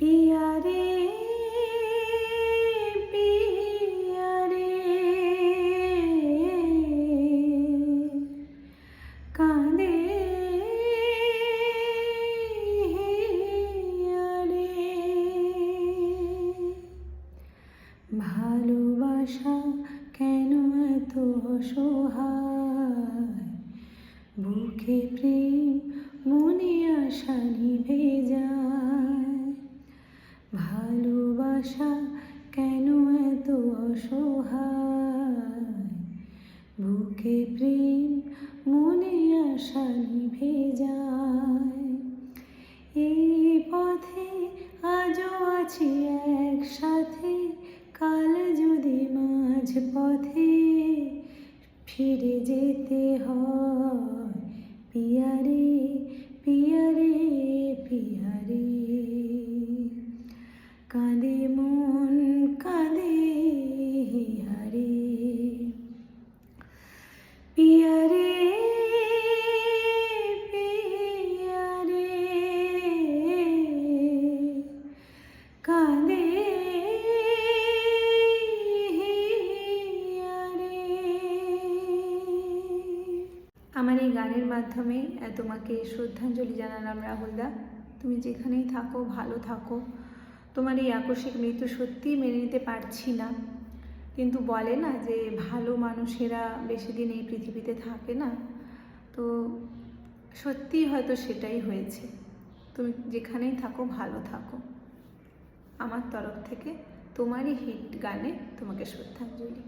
पिया रे पिया रे कांदे हिया रे ভালোবাসা কেন এত অসহায় বুকে প্রেম মনে আশা নিভে যায় ভালোবাসা কেন এত অসহায় বুকে প্রেম মনে আশা নিভে যায় এই পথে আজও আছি একসাথে কাল যদি মাঝ পথে ফিরে যেতে হয় পিয়া রে পিয়া রে পিয়া রে কাঁদে মন কাঁদে হিয়া রে পিয়া রে পিয়া রে কাঁদে আমার এই গানের মাধ্যমে তোমাকে শ্রদ্ধাঞ্জলি জানালাম রাহুলদা। তুমি যেখানেই থাকো ভালো থাকো। তোমার এই আকস্মিক মৃত্যু সত্যিই মেনে নিতে পারছি না, কিন্তু বলে না যে ভালো মানুষেরা বেশি দিন এই পৃথিবীতে থাকে না, তো সত্যিই হয়তো সেটাই হয়েছে। তুমি যেখানেই থাকো ভালো থাকো। আমার তরফ থেকে তোমারই হিট গানে তোমাকে শ্রদ্ধাঞ্জলি।